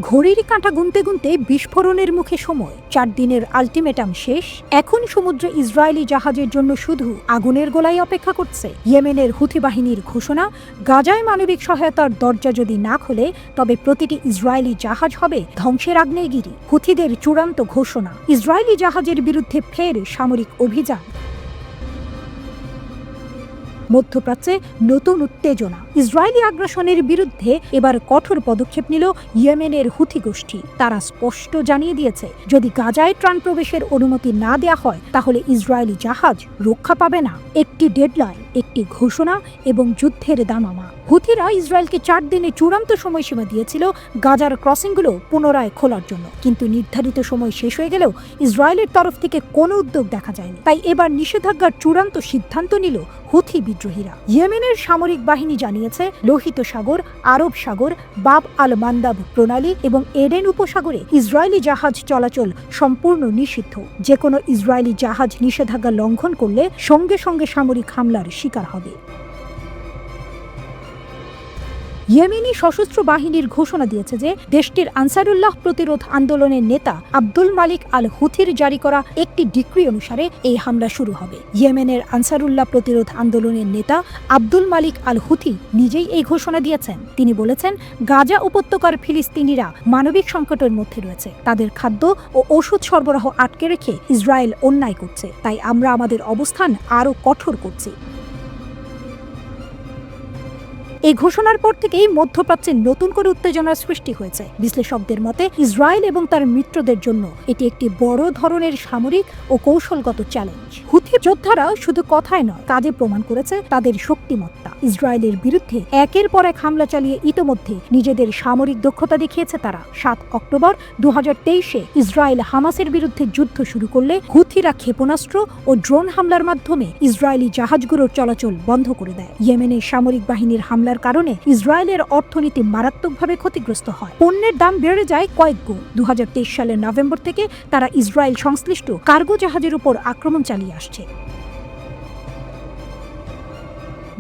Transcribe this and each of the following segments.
ঘড়ির কাঁটা গুনতে গুনতে বিস্ফোরণের মুখে সময়। 4 দিনের আলটিমেটাম শেষ। এখন সমুদ্রে ইসরায়েলি জাহাজের জন্য শুধু আগুনের গোলাই অপেক্ষা করছে। ইয়েমেনের হুথি বাহিনীর ঘোষণা, গাজায় মানবিক সহায়তার দরজা যদি না খোলে তবে প্রতিটি ইসরায়েলি জাহাজ হবে ধ্বংসের আগ্নেয়গিরি। হুথিদের চূড়ান্ত ঘোষণা, ইসরায়েলি জাহাজের বিরুদ্ধে ফের সামরিক অভিযান। মধ্যপ্রাচ্যে নতুন উত্তেজনা। ইসরায়েলি আগ্রাসনের বিরুদ্ধে এবার কঠোর পদক্ষেপ নিল ইয়েমেনের হুথি গোষ্ঠী। তারা স্পষ্ট জানিয়ে দিয়েছে, যদি গাজায় ত্রাণ প্রবেশের অনুমতি না দেয়া হয় তাহলে ইসরায়েলি জাহাজ রক্ষা পাবে না। একটি ডেডলাইন, একটি ঘোষণা এবং যুদ্ধের দামামা। হুথিরা ইসরায়েলকে 4 দিনে চূড়ান্ত সময়সীমা দিয়েছিল গাজার ক্রসিংগুলো পুনরায় খোলার জন্য, কিন্তু নির্ধারিত সময় শেষ হয়ে গেলেও ইসরায়েলের তরফ থেকে কোনো উদ্যোগ দেখা যায়নি। তাই এবার নিষেধাজ্ঞার চূড়ান্ত সিদ্ধান্ত নিল হুথি বিদ্রোহীরা। ইয়েমেনের সামরিক বাহিনী জানিয়েছে, লোহিত সাগর, আরব সাগর, বাব আল মান্দাব প্রণালী এবং এডেন উপসাগরে ইসরায়েলি জাহাজ চলাচল সম্পূর্ণ নিষিদ্ধ। যে কোনো ইসরায়েলি জাহাজ নিষেধাজ্ঞা লঙ্ঘন করলে সঙ্গে সঙ্গে সামরিক হামলার শিকার হবে। ইয়েমেনি সশস্ত্র বাহিনীর ঘোষণা দিয়েছে যে দেশটির আনসারুল্লাহ প্রতিরোধ আন্দোলনের নেতা আব্দুল মালিক আল হুথির জারি করা একটি ডিক্রি অনুসারে এই হামলা শুরু হবে। ইয়েমেনের আনসারুল্লাহ প্রতিরোধ আন্দোলনের নেতা আব্দুল মালিক আল হুথি নিজেই এই ঘোষণা দিয়েছেন। তিনি বলেছেন, গাজা উপত্যকার ফিলিস্তিনিরা মানবিক সংকটের মধ্যে রয়েছে। তাদের খাদ্য ও ওষুধ সরবরাহ আটকে রেখে ইসরায়েল অন্যায় করছে, তাই আমরা আমাদের অবস্থান আরও কঠোর করছি। এই ঘোষণার পর থেকেই মধ্যপ্রাচ্যে নতুন করে উত্তেজনার সৃষ্টি হয়েছে। বিশ্লেষকদের মতে ইসরায়েল এবং তার মিত্রদের জন্য এটি একটি বড় ধরনের সামরিক ও কৌশলগত চ্যালেঞ্জ। হুথি যোদ্ধারা শুধু কথায় নয়, কাজে প্রমাণ করেছে তাদের শক্তিমত্তা। ইসরায়েলের বিরুদ্ধে একের পর এক হামলা চালিয়ে ইতোমধ্যে নিজেদের সামরিক দক্ষতা দেখিয়েছে তারা। 7 অক্টোবর 2023-এ ইসরায়েল হামাসের বিরুদ্ধে যুদ্ধ শুরু করলে হুথিরা ক্ষেপণাস্ত্র ও ড্রোন হামলার মাধ্যমে ইসরায়েলি জাহাজগুলোর চলাচল বন্ধ করে দেয়। ইয়েমেনের সামরিক বাহিনীর হামলার কারণে ইসরায়েলের অর্থনীতি মারাত্মকভাবে ক্ষতিগ্রস্ত হয়। পণ্যের দাম বেড়ে যায় কয়েক গুণ। 2023 সালের নভেম্বর থেকে তারা ইসরায়েল সংশ্লিষ্ট কার্গো জাহাজের উপর আক্রমণ চালিয়ে আসছে।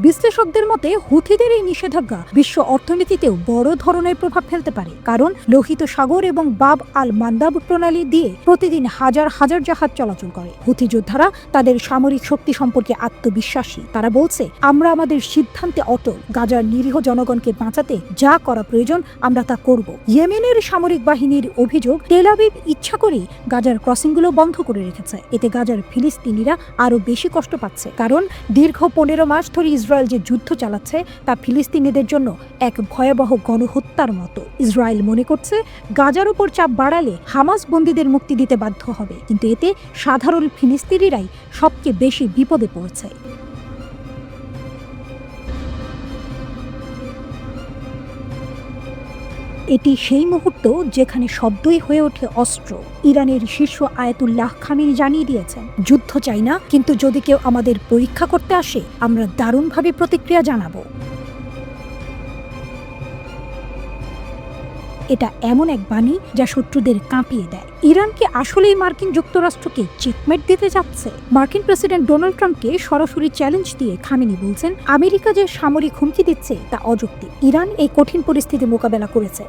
বিশ্লেষকদের মতে হুথিদের এই নিষেধাজ্ঞা বিশ্ব অর্থনীতিতেও বড় ধরনের প্রভাব ফেলতে পারে, কারণ লোহিত সাগর এবং বাব আল মান্দাব প্রণালী দিয়ে প্রতিদিন হাজার হাজার জাহাজ চলাচল করে। হুথি যোদ্ধারা তাদের সামরিক শক্তি সম্পর্কে আত্মবিশ্বাসী। তারা বলছে, আমরা আমাদের সিদ্ধান্তে অটল। গাজার নিরীহ জনগণকে বাঁচাতে যা করা প্রয়োজন আমরা তা করব। ইয়েমেনের সামরিক বাহিনীর অভিযোগ, তেল আবিব ইচ্ছা করেই গাজার ক্রসিংগুলো বন্ধ করে রেখেছে। এতে গাজার ফিলিস্তিনিরা আরো বেশি কষ্ট পাচ্ছে, কারণ দীর্ঘ 15 মাস ধরে ইসরায়েল যে যুদ্ধ চালাচ্ছে তা ফিলিস্তিনিদের জন্য এক ভয়াবহ গণহত্যার মতো। ইসরায়েল মনে করছে, গাজার উপর চাপ বাড়ালে হামাস বন্দীদের মুক্তি দিতে বাধ্য হবে, কিন্তু এতে সাধারণ ফিলিস্তিনিরাই সবচেয়ে বেশি বিপদে পড়ছে। এটি সেই মুহূর্ত যেখানে শব্দই হয়ে ওঠে অস্ত্র। ইরানের শীর্ষ আয়াতুল্লাহ খামেনি জানিয়ে দিয়েছেন, যুদ্ধ চাই না, কিন্তু যদি কেউ আমাদের পরীক্ষা করতে আসে আমরা দারুণভাবে প্রতিক্রিয়া জানাবো। এটা এমন এক বাণী যা শত্রুদের কাঁপিয়ে দেয়। ইরান কি আসলেই মার্কিন যুক্তরাষ্ট্রকে চেকমেট দিতে যাচ্ছে? মার্কিন প্রেসিডেন্ট ডোনাল্ড ট্রাম্পকে সরাসরি চ্যালেঞ্জ দিয়ে খামেনি বলছেন, আমেরিকা যে সামরিক হুমকি দিচ্ছে তা অযৌক্তিক। ইরান এই কঠিন পরিস্থিতি মোকাবেলা করেছে।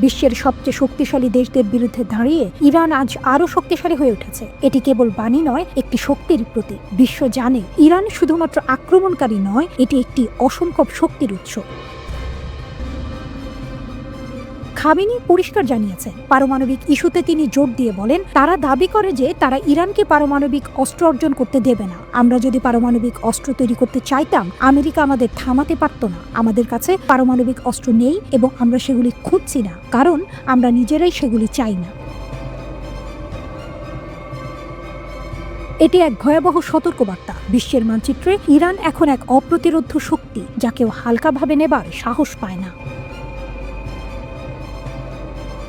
বিশ্বের সবচেয়ে শক্তিশালী দেশদের বিরুদ্ধে দাঁড়িয়ে ইরান আজ আরো শক্তিশালী হয়ে উঠেছে। এটি কেবল বাণী নয়, একটি শক্তির প্রতীক। বিশ্ব জানে ইরান শুধুমাত্র আক্রমণকারী নয়, এটি একটি অসম্ভব শক্তির উৎস। খামেনি পরিষ্কার জানিয়েছেন, পারমাণবিক ইস্যুতে তিনি জোর দিয়ে বলেন, তারা দাবি করে যে তারা ইরানকে পারমাণবিক অস্ত্র অর্জন করতে দেবে না। আমরা যদি পারমাণবিক অস্ত্র তৈরি করতে চাইতাম, আমেরিকা আমাদের থামাতে পারত না। আমাদের কাছে পারমাণবিক অস্ত্র নেই এবং আমরা সেগুলি খুঁজছি না, কারণ আমরা নিজেরাই সেগুলি চাই না। এটি এক ভয়াবহ সতর্কবার্তা। বিশ্বের মানচিত্রে ইরান এখন এক অপ্রতিরোধ্য শক্তি, যা কেউ হালকাভাবে নেবার সাহস পায় না।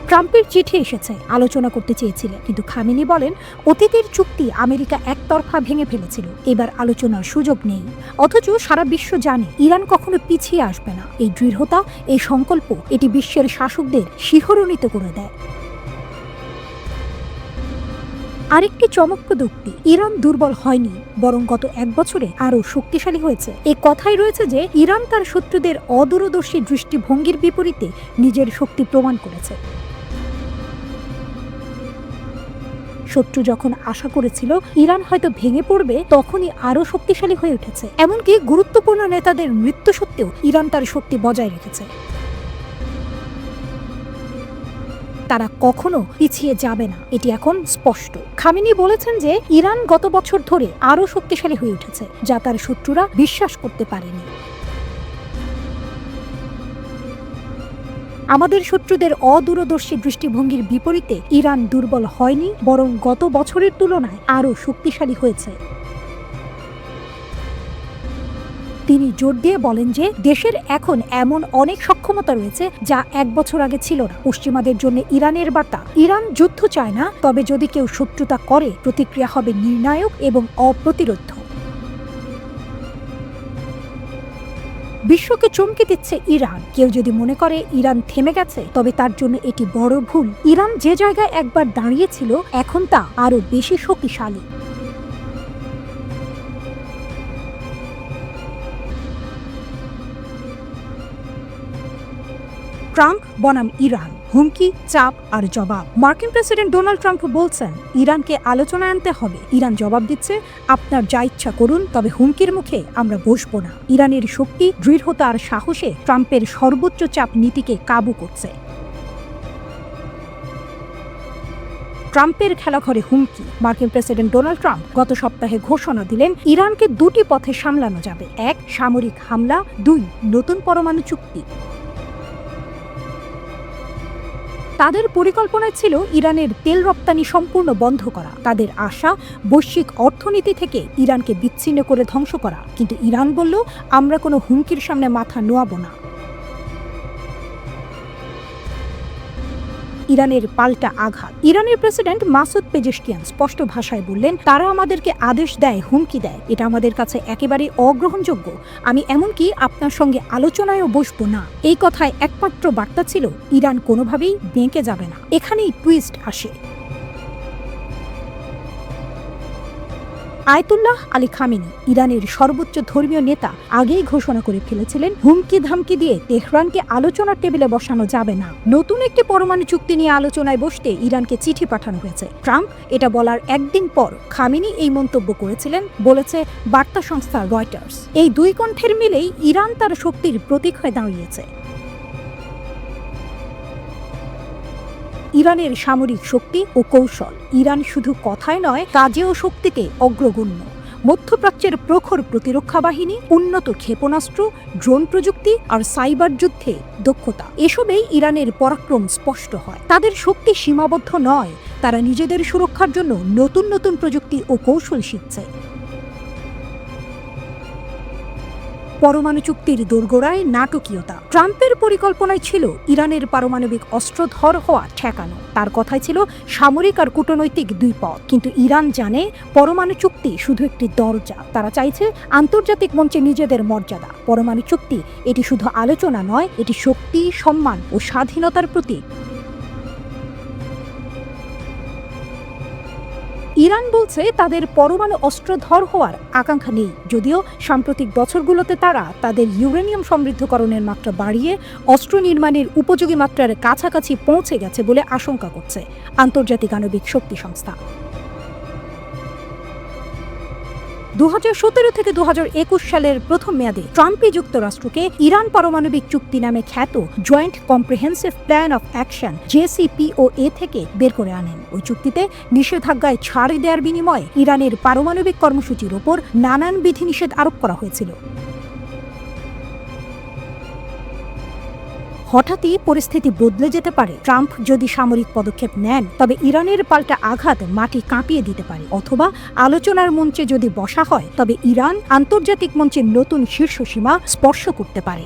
ট্রাম্পের চিঠি এসেছে, আলোচনা করতে চেয়েছিলেন, কিন্তু খামেনি বলেন, অতীতের চুক্তি আমেরিকা একতরফা ভেঙে ফেলেছিল, এবার আলোচনার সুযোগ নেই। অথচ সারা বিশ্ব জানে ইরান কখনো পিছিয়ে আসবে না। এই দৃঢ়তা, এই সংকল্প, এটি বিশ্বের শাসকদের শিহরণিত করে দেয়। আরেকটি চমকপ্রদ উক্তি, ইরান দুর্বল হয়নি, বরং গত 1 বছরে আরও শক্তিশালী হয়েছে। এই কথাই রয়েছে যে ইরান তার শত্রুদের অদূরদর্শী দৃষ্টিভঙ্গির বিপরীতে নিজের শক্তি প্রমাণ করেছে। শত্রু যখন আশা করেছিল ইরান হয়তো ভেঙে পড়বে, তখনই আরও শক্তিশালী হয়ে উঠেছে। এমনকি গুরুত্বপূর্ণ নেতাদের মৃত্যু সত্ত্বেও ইরান তার শক্তি বজায় রেখেছে। তারা কখনো পিছিয়ে যাবে না, এটি এখন স্পষ্ট। খামেনি বলেছেন যে ইরান গত বছর ধরে আরও শক্তিশালী হয়ে উঠেছে, যা তার শত্রুরা বিশ্বাস করতে পারেনি। আমাদের শত্রুদের অদূরদর্শী দৃষ্টিভঙ্গির বিপরীতে ইরান দুর্বল হয়নি, বরং গত বছরের তুলনায় আরও শক্তিশালী হয়েছে। তিনি জোর দিয়ে বলেন যে দেশের এখন এমন অনেক সক্ষমতা রয়েছে যা 1 বছর আগে ছিল না। পশ্চিমাদের জন্য ইরানের বার্তা, ইরান যুদ্ধ চায় না, তবে যদি কেউ শত্রুতা করে প্রতিক্রিয়া হবে নির্ণায়ক এবং অপ্রতিরোধ্য। বিশ্বকে চমকে দিচ্ছে ইরান। কেউ যদি মনে করে ইরান থেমে গেছে, তবে তার জন্য এটি বড় ভুল। ইরান যে জায়গায় একবার দাঁড়িয়েছিল, এখন তা আরও বেশি শক্তিশালী। ট্রাম্প বনাম ইরান, হুমকি, চাপ আর জবাব। মার্কিন প্রেসিডেন্ট ডোনাল্ড ট্রাম্প বলছেন ইরানকে আলোচনায় আনতে হবে। ইরান জবাব দিচ্ছে, আপনার যা ইচ্ছা করুন, তবে হুমকির মুখে আমরা বসবো না। ইরানের শক্তি, দৃঢ়তা আর সাহসে ট্রাম্পের সর্বোচ্চ চাপ নীতিকে কাবু করছে। ট্রাম্পের খেলাঘরে হুমকি। মার্কিন প্রেসিডেন্ট ডোনাল্ড ট্রাম্প গত সপ্তাহে ঘোষণা দিলেন ইরানকে 2টি পথে সামলানো যাবে। 1, সামরিক হামলা, 2, নতুন পরমাণু চুক্তি। তাদের পরিকল্পনায় ছিল ইরানের তেল রপ্তানি সম্পূর্ণ বন্ধ করা। তাদের আশা বৈশ্বিক অর্থনীতি থেকে ইরানকে বিচ্ছিন্ন করে ধ্বংস করা। কিন্তু ইরান বলল, আমরা কোনো হুমকির সামনে মাথা নোয়াবো না। ইরানের পাল্টা আঘাত। ইরানের প্রেসিডেন্ট মাসুদ পেজেশকিয়ান স্পষ্ট ভাষায় বললেন, তারা আমাদেরকে আদেশ দেয়, হুমকি দেয়, এটা আমাদের কাছে একেবারে অগ্রহণযোগ্য। আমি এমনকি আপনার সঙ্গে আলোচনায়ও বসবো না। এই কথায় একমাত্র বার্তা ছিল ইরান কোনোভাবেই বেঁকে যাবে না। এখানেই টুইস্ট আসে। আয়াতুল্লাহ আলী খামেনি, ইরানের সর্বোচ্চ ধর্মীয় নেতা, আগেই ঘোষণা করে ফেলেছিলেন হুমকি ধামকি দিয়ে তেহরানকে আলোচনার টেবিলে বসানো যাবে না। নতুন একটি পরমাণু চুক্তি নিয়ে আলোচনায় বসতে ইরানকে চিঠি পাঠানো হয়েছে। ট্রাম্প এটা বলার একদিন পর খামেনি এই মন্তব্য করেছিলেন, বলেছে বার্তা সংস্থা রয়টার্স। এই 2 কণ্ঠের মিলেই ইরান তার শক্তির প্রতীক হয়ে দাঁড়িয়েছে। ইরানের সামরিক শক্তি ও কৌশল। ইরান শুধু কথায় নয়, কাজেও শক্তিতে অগ্রগণ্য। মধ্যপ্রাচ্যের প্রখর প্রতিরক্ষা বাহিনী, উন্নত ক্ষেপণাস্ত্র, ড্রোন প্রযুক্তি আর সাইবার যুদ্ধে দক্ষতা, এসবেই ইরানের পরাক্রম স্পষ্ট হয়। তাদের শক্তি সীমাবদ্ধ নয়, তারা নিজেদের সুরক্ষার জন্য নতুন নতুন প্রযুক্তি ও কৌশল শিখছে। পরমাণু চুক্তির দোরগোড়ায় নাটকীয়তা। ট্রাম্পের পরিকল্পনায় ছিল ইরানের পারমাণবিক অস্ত্রধর হওয়া ঠেকানো। তার কথাই ছিল সামরিক আর কূটনৈতিক 2 পথ। কিন্তু ইরান জানে পরমাণু চুক্তি শুধু একটি দরজা। তারা চাইছে আন্তর্জাতিক মঞ্চে নিজেদের মর্যাদা। পরমাণু চুক্তি এটি শুধু আলোচনা নয়, এটি শক্তি, সম্মান ও স্বাধীনতার প্রতীক। ইরান বলছে তাদের পরমাণু অস্ত্রধর হওয়ার আকাঙ্ক্ষা নেই, যদিও সাম্প্রতিক বছরগুলোতে তারা তাদের ইউরেনিয়াম সমৃদ্ধকরণের মাত্রা বাড়িয়ে অস্ত্র নির্মাণের উপযোগী মাত্রার কাছাকাছি পৌঁছে গেছে বলে আশঙ্কা করছে আন্তর্জাতিক আণবিক শক্তি সংস্থা। 2017 থেকে 2021 সালের প্রথম মেয়াদে ট্রাম্পই যুক্তরাষ্ট্রকে ইরান পারমাণবিক চুক্তি নামে খ্যাত joint comprehensive plan of action JCPOA থেকে বের করে আনেন। ওই চুক্তিতে নিষেধাজ্ঞায় ছাড় দেওয়ার বিনিময়ে ইরানের পারমাণবিক কর্মসূচির ওপর নানান বিধিনিষেধ আরোপ করা হয়েছিল। হঠাৎই পরিস্থিতি বদলে যেতে পারে। ট্রাম্প যদি সামরিক পদক্ষেপ নেন, তবে ইরানের পাল্টা আঘাত মাটি কাঁপিয়ে দিতে পারে। অথবা আলোচনার মঞ্চে যদি বসা হয়, তবে ইরান আন্তর্জাতিক মঞ্চের নতুন শীর্ষ সীমা স্পর্শ করতে পারে।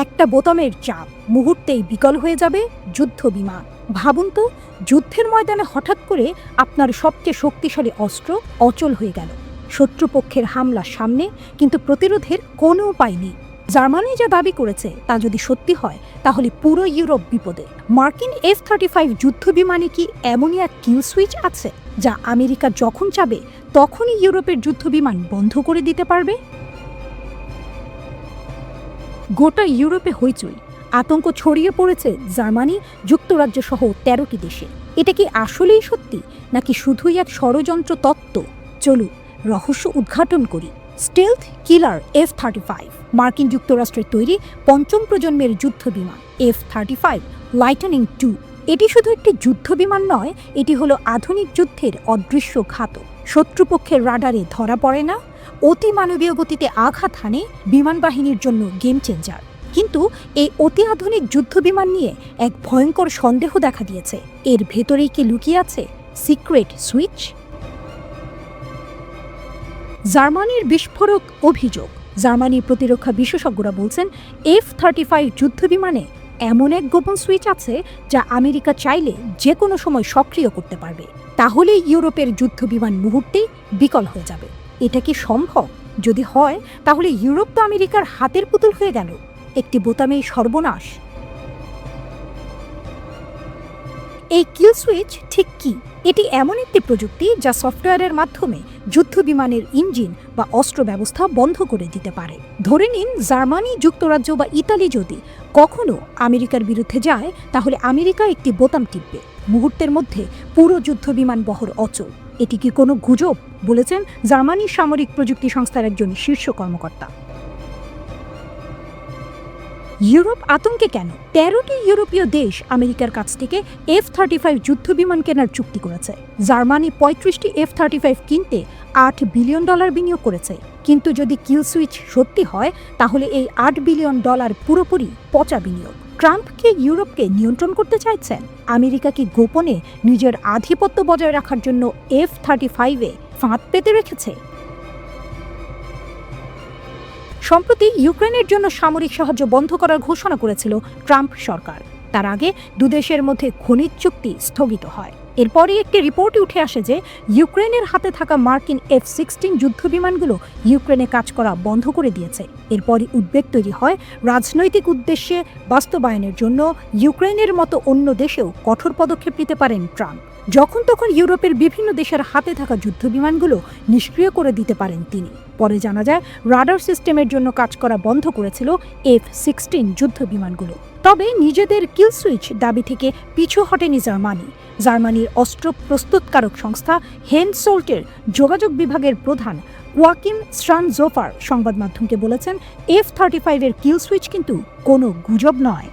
একটা বোতামের চাপ, মুহূর্তেই বিকল হয়ে যাবে যুদ্ধ বিমান। ভাবুন তো, যুদ্ধের ময়দানে হঠাৎ করে আপনার সবচেয়ে শক্তিশালী অস্ত্র অচল হয়ে গেল। শত্রুপক্ষের হামলা সামনে, কিন্তু প্রতিরোধের কোনো উপায় নেই। জার্মানি যা দাবি করেছে তা যদি সত্যি হয় তাহলে পুরো ইউরোপ বিপদে। মার্কিন F-35 যুদ্ধ বিমানে কি এমনই এক কিল সুইচ আছে যা আমেরিকা যখন চাবে তখনই ইউরোপের যুদ্ধ বিমান বন্ধ করে দিতে পারবে? গোটা ইউরোপে হইচই, আতঙ্ক ছড়িয়ে পড়েছে জার্মানি, যুক্তরাজ্য সহ 13টি দেশে। এটা কি আসলেই সত্যি নাকি শুধুই এক ষড়যন্ত্র তত্ত্ব? চলুন রহস্য উদ্ঘাটন করি। স্টেলথ কিলার F-35 মার্কিন যুক্তরাষ্ট্রের তৈরি পঞ্চম প্রজন্মের যুদ্ধ বিমান F-35 লাইটনিং 2। এটি শুধু একটি যুদ্ধ বিমান নয়, এটি হলো আধুনিক যুদ্ধের অদৃশ্য ঘাতক। শত্রুপক্ষের রাডারে ধরা পড়ে না, অতি মানবীয় গতিতে আঘাত হানে, বিমান বাহিনীর জন্য গেম চেঞ্জার। কিন্তু এই অতি আধুনিক যুদ্ধ বিমান নিয়ে এক ভয়ঙ্কর সন্দেহ দেখা দিয়েছে। এর ভেতরেই কি লুকিয়ে আছে সিক্রেট সুইচ? জার্মানির বিস্ফোরক অভিযোগ। জার্মানির প্রতিরক্ষা বিশেষজ্ঞরা বলছেন F-35 যুদ্ধ বিমানে এমন এক গোপন সুইচ আছে যা আমেরিকা চাইলে যে কোনো সময় সক্রিয় করতে পারবে। তাহলে ইউরোপের যুদ্ধ বিমান মুহূর্তেই বিকল হয়ে যাবে। এটা কি সম্ভব? যদি হয় তাহলে ইউরোপ তো আমেরিকার হাতের পুতুল হয়ে গেল। একটি বোতামেই সর্বনাশ। এই কিল সুইচ ঠিক কি? এটি এমন একটি প্রযুক্তি যা সফটওয়্যারের মাধ্যমে যুদ্ধ বিমানের ইঞ্জিন বা অস্ত্র ব্যবস্থা বন্ধ করে দিতে পারে। ধরে নিন জার্মানি, যুক্তরাজ্য বা ইতালি যদি কখনো আমেরিকার বিরুদ্ধে যায়, তাহলে আমেরিকা একটি বোতাম টিপবে, মুহূর্তের মধ্যে পুরো যুদ্ধ বিমান বহর অচল। এটি কি কোনো গুজব? বলেছেন জার্মানির সামরিক প্রযুক্তি সংস্থার একজন শীর্ষ কর্মকর্তা। ইউরোপ আতঙ্কে কেন? 13টি ইউরোপীয় দেশ আমেরিকার কাছ থেকে F-35 যুদ্ধ বিমান কেনার চুক্তি করেছে। জার্মানি 35টি F-35 কিনতে $8 বিলিয়ন বিনিয়োগ করেছে। কিন্তু যদি কিল সুইচ সত্যি হয় তাহলে এই $8 বিলিয়ন পুরোপুরি পচা বিনিয়োগ। ট্রাম্প কি ইউরোপকে নিয়ন্ত্রণ করতে চাইছেন? আমেরিকা কি গোপনে নিজের আধিপত্য বজায় রাখার জন্য F-35-এ ফাঁদ পেতে রেখেছে? সম্প্রতি ইউক্রেনের জন্য সামরিক সাহায্য বন্ধ করার ঘোষণা করেছিল ট্রাম্প সরকার। তার আগে দুদেশের মধ্যে খনিজ চুক্তি স্থগিত হয়। এরপরই একটি রিপোর্টে উঠে আসে যে ইউক্রেনের হাতে থাকা মার্কিন F-16 যুদ্ধ বিমানগুলো ইউক্রেনে কাজ করা বন্ধ করে দিয়েছে। এরপরই উদ্বেগ তৈরি হয় রাজনৈতিক উদ্দেশ্যে বাস্তবায়নের জন্য ইউক্রেনের মতো অন্য দেশেও কঠোর পদক্ষেপ নিতে পারেন ট্রাম্প। যখন তখন ইউরোপের বিভিন্ন দেশের হাতে থাকা যুদ্ধ বিমানগুলো নিষ্ক্রিয় করে দিতে পারেন তিনি। পরে জানা যায় রাডার সিস্টেমের জন্য কাজ করা বন্ধ করেছিল F-16 যুদ্ধ বিমানগুলো। তবে নিজেদের কিল সুইচ দাবি থেকে পিছু হটেনি জার্মানি। জার্মানির অস্ত্র প্রস্তুতকারক সংস্থা হেনসোল্টের যোগাযোগ বিভাগের প্রধান ওয়াকিম স্ট্রানজোফার সংবাদ মাধ্যমকে বলেছেন F-35 এর কিল সুইচ কিন্তু কোনো গুজব নয়।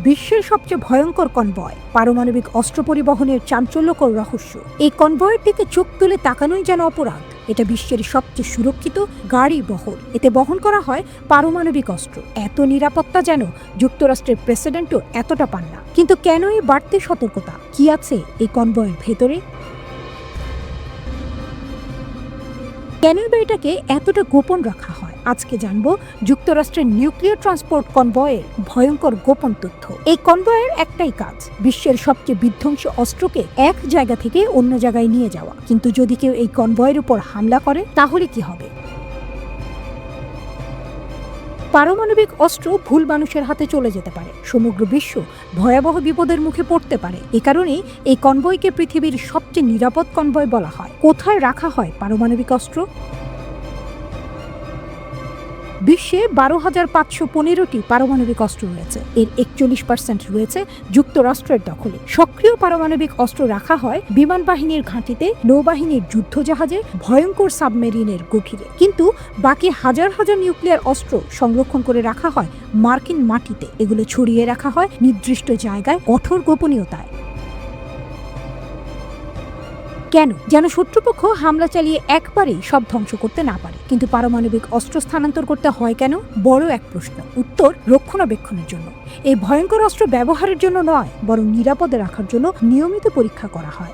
বিশ্বের সবচেয়ে ভয়ঙ্কর কনভয়, পারমাণবিক অস্ত্র পরিবহনের চাঞ্চল্যকর রহস্য। এই কনভয়ের দিকে চোখ তুলে তাকানোই যেন অপরাধ। এটা বিশ্বের সবচেয়ে সুরক্ষিত গাড়ি বহর। এতে বহন করা হয় পারমাণবিক অস্ত্র। এত নিরাপত্তা যেন যুক্তরাষ্ট্রের প্রেসিডেন্টও এতটা পান না। কিন্তু কেন এই বাড়তি সতর্কতা? কি আছে এই কনভয়ের ভেতরে? কেনই বা এটাকে এতটা গোপন রাখা হয়? আজকে জানবো যুক্তরাষ্ট্রের নিউক্লিয়ার ট্রান্সপোর্ট কনভয়ের ভয়ঙ্কর গোপন তথ্য। এই কনভয়ের একটাই কাজ, বিশ্বের সবচেয়ে বিধ্বংসী অস্ত্রকে এক জায়গা থেকে অন্য জায়গায় নিয়ে যাওয়া। কিন্তু যদি কেউ এই কনভয়ের উপর হামলা করে তাহলে কি হবে? পারমাণবিক অস্ত্র ভুল মানুষের হাতে চলে যেতে পারে, সমগ্র বিশ্ব ভয়াবহ বিপদের মুখে পড়তে পারে। এ কারণেই এই কনভয়কে পৃথিবীর সবচেয়ে নিরাপদ কনভয় বলা হয়। কোথায় রাখা হয় পারমাণবিক অস্ত্র? বিশ্বে 12,515টি পারমাণবিক অস্ত্র রয়েছে। এর 41% রয়েছে যুক্তরাষ্ট্রের দখলে। সক্রিয় পারমাণবিক অস্ত্র রাখা হয় বিমান বাহিনীর ঘাঁটিতে, নৌবাহিনীর যুদ্ধজাহাজে, ভয়ঙ্কর সাবমেরিনের গভীরে। কিন্তু বাকি হাজার হাজার নিউক্লিয়ার অস্ত্র সংরক্ষণ করে রাখা হয় মার্কিন মাটিতে। এগুলো ছড়িয়ে রাখা হয় নির্দিষ্ট জায়গায় কঠোর গোপনীয়তায়। কেন? যেন শত্রুপক্ষ হামলা চালিয়ে একবারেই সব ধ্বংস করতে না পারে। কিন্তু পারমাণবিক অস্ত্র স্থানান্তর করতে হয় কেন? বড় এক প্রশ্ন। উত্তর রক্ষণাবেক্ষণের জন্য। এই ভয়ঙ্কর অস্ত্র ব্যবহারের জন্য নয়, বরং নিরাপদে রাখার জন্য নিয়মিত পরীক্ষা করা হয়।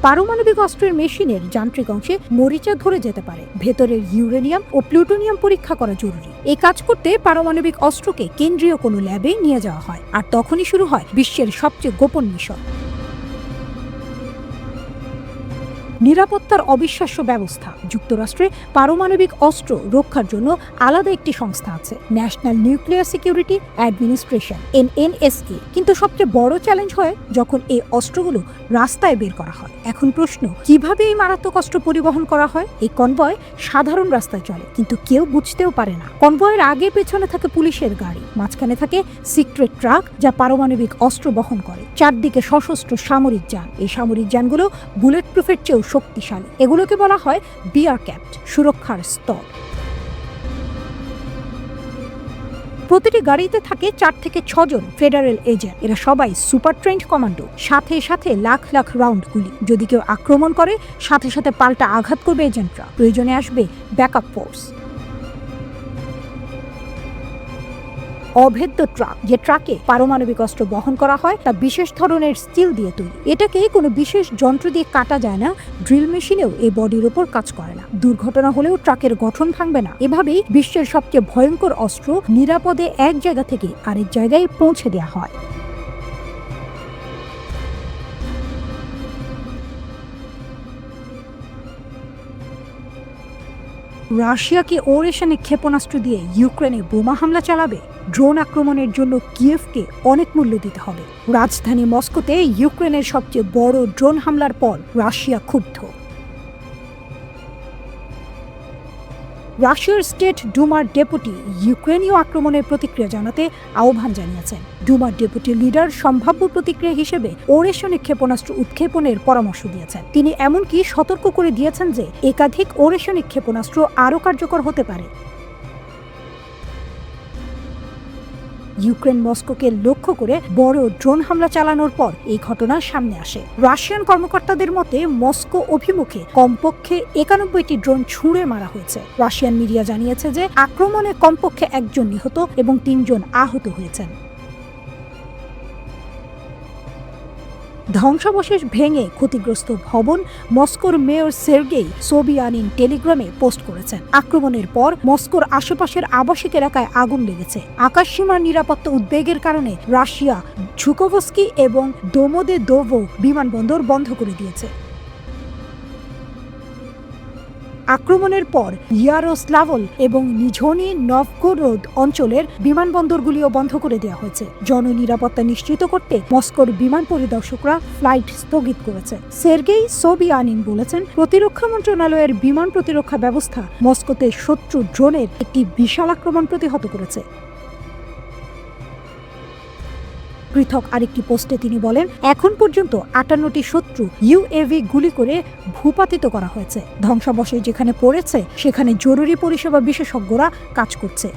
পারমাণবিক অস্ত্রের মেশিনের যান্ত্রিক অংশে মরিচা ধরে যেতে পারে। ভেতরের ইউরেনিয়াম ও প্লুটোনিয়াম পরীক্ষা করা জরুরি। এই কাজ করতে পারমাণবিক অস্ত্রকে কেন্দ্রীয় কোনো ল্যাবে নিয়ে যাওয়া হয়। আর তখনই শুরু হয় বিশ্বের সবচেয়ে গোপন মিশন। নিরাপত্তার অবিশ্বাস্য ব্যবস্থা। যুক্তরাষ্ট্রে পারমাণবিক অস্ত্র রক্ষার জন্য আলাদা একটি সংস্থা আছে, national nuclear security administration NNSA। কিন্তু সবচেয়ে বড় চ্যালেঞ্জ হয় যখন এই অস্ত্রগুলো রাস্তায় বের করা হয়। এখন প্রশ্ন, কিভাবে এই মারাত্মক অস্ত্র পরিবহন করা হয়? এই কনভয় সাধারণ রাস্তায় চলে, কিন্তু কেউ বুঝতেও পারে না। কনভয়ের আগে পেছনে থাকে পুলিশের গাড়ি, মাঝখানে থাকে সিক্রেট ট্রাক যা পারমাণবিক অস্ত্র বহন করে, চারদিকে সশস্ত্র সামরিক যান। এই সামরিক যানগুলো বুলেট প্রুফের চেয়েও শক্তিশালী। এগুলোকে বলা হয় বিয়ার ক্যাপ্ট, সুরক্ষার স্তর। প্রতিটি গাড়িতে থাকে 4 থেকে 6 জন ফেডারেল এজেন্ট। এরা সবাই সুপার ট্রেন্ড কমান্ডো, সাথে সাথে লাখ লাখ রাউন্ড গুলি। যদি কেউ আক্রমণ করে, সাথে সাথে পাল্টা আঘাত করবে এজেন্টরা। প্রয়োজনে আসবে ব্যাকআপ ফোর্স। অভেদ্য ট্রাক, যে ট্রাকে পারমাণবিক অস্ত্র বহন করা হয়, তা বিশেষ ধরনের স্টিল দিয়ে তৈরি। এটাকে কোনো বিশেষ যন্ত্র দিয়ে কাটা যায় না, ড্রিল মেশিনেও এই বডির উপর কাজ করে না। দুর্ঘটনা হলেও ট্রাকের গঠন ভাঙবে না। এভাবেই বিশ্বের সবচেয়ে ভয়ঙ্কর অস্ত্র নিরাপদে এক জায়গা থেকে আরেক জায়গায় পৌঁছে দেওয়া হয়। রাশিয়া কি ওরেশনে ক্ষেপণাস্ত্র দিয়ে ইউক্রেনে বোমা হামলা চালাবে? ড্রোন আক্রমণের জন্য কিয়েভকে অনেক মূল্য দিতে হবে। রাজধানী মস্কোতে ইউক্রেনের সবচেয়ে বড় ড্রোন হামলার পর রাশিয়া ক্ষুব্ধ। রাশিয়ার স্টেট ডুমার ডেপুটি ইউক্রেনীয় আক্রমণের প্রতিক্রিয়া জানাতে আহ্বান জানিয়েছেন। ডুমার ডেপুটি লিডার সম্ভাব্য প্রতিক্রিয়া হিসেবে ওরেশনে ক্ষেপণাস্ত্র উৎক্ষেপণের পরামর্শ দিয়েছেন। তিনি এমনকি সতর্ক করে দিয়েছেন যে একাধিক ওরেশনিক ক্ষেপণাস্ত্র আরও কার্যকর হতে পারে। ইউক্রেন মস্কোকে লক্ষ্য করে বড় ড্রোন হামলা চালানোর পর এই ঘটনা সামনে আসে। রাশিয়ান কর্মকর্তাদের মতে মস্কো অভিমুখে কমপক্ষে 91টি ড্রোন ছুঁড়ে মারা হয়েছে। রাশিয়ান মিডিয়া জানিয়েছে যে আক্রমণে কমপক্ষে 1 জন নিহত এবং 3 জন আহত হয়েছেন। ধ্বংসাবশেষ ভেঙে ক্ষতিগ্রস্ত ভবন মস্কোর মেয়র সের্গেই সোবিয়ানিন টেলিগ্রামে পোস্ট করেছেন। আক্রমণের পর মস্কোর আশেপাশের আবাসিক এলাকায় আগুন লেগেছে। আকাশসীমার নিরাপত্তা উদ্বেগের কারণে রাশিয়া ঝুকোভস্কি এবং দোমোদেদোভো বিমানবন্দর বন্ধ করে দিয়েছে। আক্রমণের পর ইয়ারোস্লাভল এবং নিঝনি নভগোরোদ অঞ্চলের বিমানবন্দরগুলিও বন্ধ করে দেওয়া হয়েছে। জননিরাপত্তা নিশ্চিত করতে মস্কোর বিমান পরিদর্শকরা ফ্লাইট স্থগিত করেছে। সের্গেই সোবিয়ানিন বলেছেন, প্রতিরক্ষা মন্ত্রণালয়ের বিমান প্রতিরক্ষা ব্যবস্থা মস্কোতে শত্রু ড্রোনের একটি বিশাল আক্রমণ প্রতিহত করেছে। পৃথক আরেকটি পোস্টে তিনি বলেন, এখন পর্যন্ত 58টি শত্রু ইউএভি গুলি করে ভূপাতিত করা হয়েছে। ধ্বংসাবশেষ যেখানে পড়েছে সেখানে জরুরি পরিষেবা বিশেষজ্ঞরা কাজ করছে।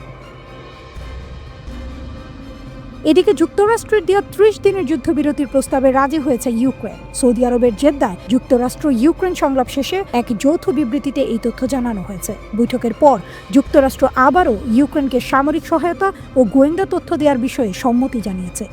এদিকে যুক্তরাষ্ট্রের দেওয়া 30 দিনের যুদ্ধবিরতির প্রস্তাবে রাজি হয়েছে ইউক্রেন। সৌদি আরবের জেদ্দায় যুক্তরাষ্ট্র ইউক্রেন সংলাপ শেষে এক যৌথ বিবৃতিতে এই তথ্য জানানো হয়েছে। বৈঠকের পর যুক্তরাষ্ট্র আবারও ইউক্রেনকে সামরিক সহায়তা ও গোয়েন্দা তথ্য দেওয়ার বিষয়ে সম্মতি জানিয়েছে।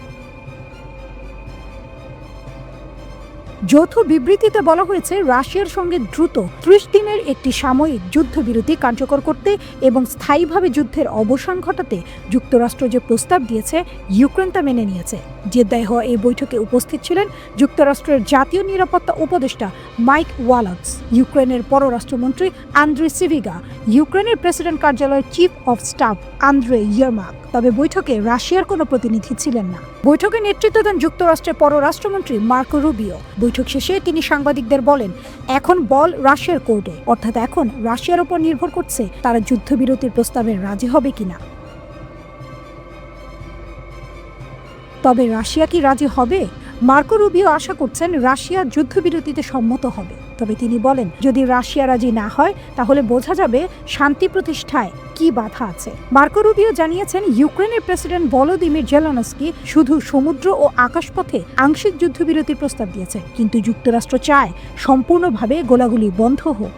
যৌথ বিবৃতিতে বলা হয়েছে, রাশিয়ার সঙ্গে দ্রুত 30 দিনের একটি সাময়িক যুদ্ধবিরতি কার্যকর করতে এবং স্থায়ীভাবে যুদ্ধের অবসান ঘটাতে যুক্তরাষ্ট্র যে প্রস্তাব দিয়েছে ইউক্রেন তা মেনে নিয়েছে। জেদ্দায় হওয়া এই বৈঠকে উপস্থিত ছিলেন যুক্তরাষ্ট্রের জাতীয় নিরাপত্তা উপদেষ্টা মাইক ওয়ালাটস, ইউক্রেনের পররাষ্ট্রমন্ত্রী আন্দ্রে সিভিগা, ইউক্রেনের প্রেসিডেন্ট কার্যালয়ের chief of staff Andriy Yermak. তবে বৈঠকে রাশিয়ার কোনো প্রতিনিধি ছিলেন না। বৈঠকে নেতৃত্ব দেন যুক্তরাষ্ট্রের পররাষ্ট্রমন্ত্রী মার্কো রুবিও। বৈঠক শেষে তিনি সাংবাদিকদের বলেন, এখন বল রাশিয়ার কোর্টে, অর্থাৎ এখন রাশিয়ার উপর নির্ভর করছে তারা যুদ্ধবিরতির প্রস্তাবে রাজি হবে কিনা। তবে রাশিয়া কি রাজি হবে? মার্কো রুবিও আশা করছেন রাশিয়া যুদ্ধবিরতিতে সম্মত হবে। তবে তিনি বলেন, যদি রাশিয়া রাজি না হয় তাহলে বোঝা যাবে শান্তি প্রতিষ্ঠায় কি বাধা আছে। মার্কো রুবিও জানিয়েছেন, ইউক্রেনের প্রেসিডেন্ট ভলোদিমির জেলেনস্কি শুধু সমুদ্র ও আকাশপথে আংশিক যুদ্ধবিরতির প্রস্তাব দিয়েছেন, কিন্তু যুক্তরাষ্ট্র চায় সম্পূর্ণভাবে গোলাগুলি বন্ধ হোক।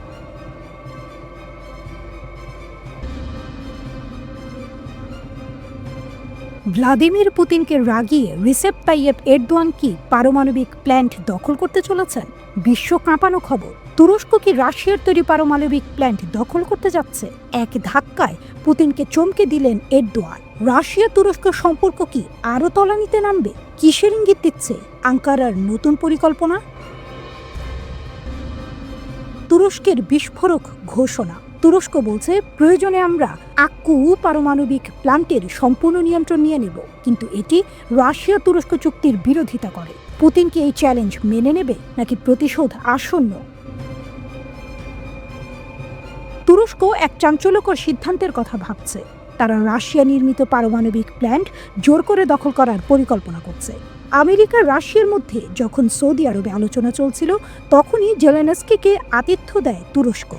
ভ্লাদিমির পুতিনকে রাগিয়ে রিসেপ তাইয়েপ এরদোয়ান কি পারমাণবিক প্ল্যান্ট দখল করতে চলেছেন? বিশ্ব কাঁপানো খবর, তুরস্ক কি রাশিয়ার তৈরি পারমাণবিক প্ল্যান্ট দখল করতে যাচ্ছে? এক ধাক্কায় পুতিনকে চমকে দিলেন এরদোয়ান। রাশিয়া তুরস্ক সম্পর্ক কি আরও তলানিতে নামবে? কিসের ইঙ্গিত দিচ্ছে আঙ্কারার নতুন পরিকল্পনা? তুরস্কের বিস্ফোরক ঘোষণা। তুরস্ক বলছে, প্রয়োজনে আমরা আক্কু পারমাণবিক প্ল্যান্টের সম্পূর্ণ নিয়ন্ত্রণ নিয়ে নেব, কিন্তু এটি রাশিয়া তুরস্ক চুক্তির বিরোধিতা করে। পুতিন কি এই চ্যালেঞ্জ মেনে নেবে নাকি প্রতিশোধ আসন্ন? তুরস্ক এক চাঞ্চল্যকর সিদ্ধান্তের কথা ভাবছে। তারা রাশিয়া নির্মিত পারমাণবিক প্ল্যান্ট জোর করে দখল করার পরিকল্পনা করছে। আমেরিকা রাশিয়ার মধ্যে যখন সৌদি আরবে আলোচনা চলছিল, তখনই জেলেনস্কিকে আতিথ্য দেয় তুরস্ক।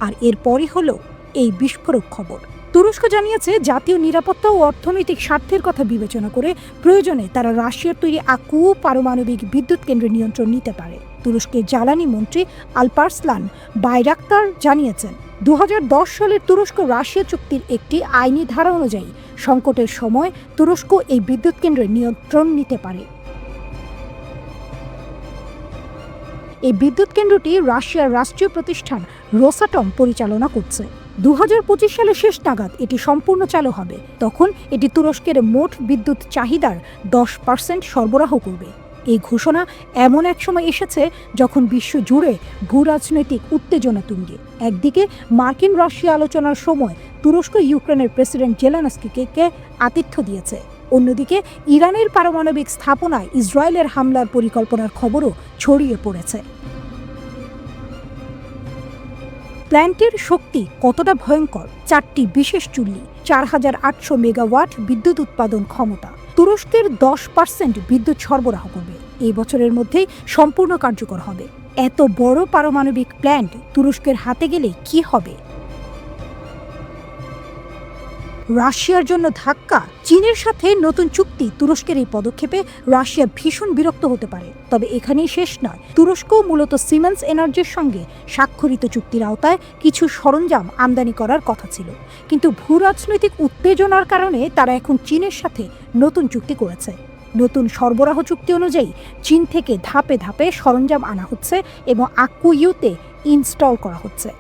আর এরপরই হলো এই বিস্ফোরক খবর। তুরস্ক জানিয়েছে, জাতীয় নিরাপত্তা ও অর্থনৈতিক স্বার্থের কথা বিবেচনা করে প্রয়োজনে তারা রাশিয়ার তৈরি আক্কু পারমাণবিক বিদ্যুৎ কেন্দ্রের নিয়ন্ত্রণ নিতে পারে। তুরস্কের জ্বালানি মন্ত্রী আলপারসলান বাইরাক্তার জানিয়েছেন, 2010 সালের তুরস্ক রাশিয়া চুক্তির একটি আইনি ধারা অনুযায়ী সংকটের সময় তুরস্ক এই বিদ্যুৎ কেন্দ্রের নিয়ন্ত্রণ নিতে পারে। এই বিদ্যুৎ কেন্দ্রটি রাশিয়ার রাষ্ট্রীয় প্রতিষ্ঠান রোসাটম পরিচালনা করছে। 2025 সালের শেষ নাগাদ এটি সম্পূর্ণ চালু হবে। তখন এটি তুরস্কের মোট বিদ্যুৎ চাহিদার 10% সরবরাহ করবে। এই ঘোষণা এমন এক সময় এসেছে যখন বিশ্ব জুড়ে ভূ রাজনৈতিক উত্তেজনা তুঙ্গে। একদিকে মার্কিন রাশিয়া আলোচনার সময় তুরস্ক ইউক্রেনের প্রেসিডেন্ট জেলেনস্কিকে আতিথ্য দিয়েছে। অন্যদিকে ইরানের পারমাণবিক স্থাপনায় ইসরায়েলের হামলার পরিকল্পনার খবরও ছড়িয়ে পড়েছে। প্ল্যান্টের শক্তি কতটা ভয়ঙ্কর? 4টি বিশেষ চুল্লি, 4800 মেগাওয়াট বিদ্যুৎ উৎপাদন ক্ষমতা, তুরস্কের 10% বিদ্যুৎ সরবরাহ করবে। এই বছরের মধ্যেই সম্পূর্ণ কার্যকর হবে। এত বড় পারমাণবিক প্ল্যান্ট তুরস্কের হাতে গেলে কি হবে? রাশিয়ার জন্য ধাক্কা। চীনের সাথে নতুন চুক্তি। তুরস্কের এই পদক্ষেপে রাশিয়া ভীষণ বিরক্ত হতে পারে। তবে এখানেই শেষ নয়। তুরস্ক মূলত সিমেন্স এনার্জির সঙ্গে স্বাক্ষরিত চুক্তির আওতায় কিছু সরঞ্জাম আমদানি করার কথা ছিল, কিন্তু ভূ রাজনৈতিক উত্তেজনার কারণে তারা এখন চীনের সাথে নতুন চুক্তি করেছে। নতুন সরবরাহ চুক্তি অনুযায়ী চীন থেকে ধাপে ধাপে সরঞ্জাম আনা হচ্ছে এবং আক্কুইউতে ইনস্টল করা হচ্ছে।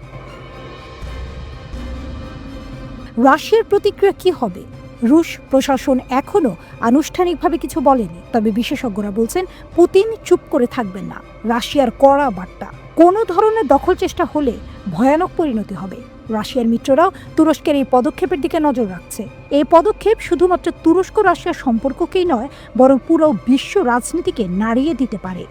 রাশিয়ার প্রতিক্রিয়া কি হবে? রুশ প্রশাসন এখনও আনুষ্ঠানিকভাবে কিছু বলেনি, তবে বিশেষজ্ঞরা বলছেন পুতিন চুপ করে থাকবেন না। রাশিয়ার কড়া বার্তা, কোনো ধরনের দখল চেষ্টা হলে ভয়ানক পরিণতি হবে। রাশিয়ার মিত্ররাও তুরস্কের এই পদক্ষেপের দিকে নজর রাখছে। এই পদক্ষেপ শুধুমাত্র তুরস্ক রাশিয়ার সম্পর্ককেই নয়, বরং পুরো বিশ্ব রাজনীতিকে নাড়িয়ে দিতে পারে।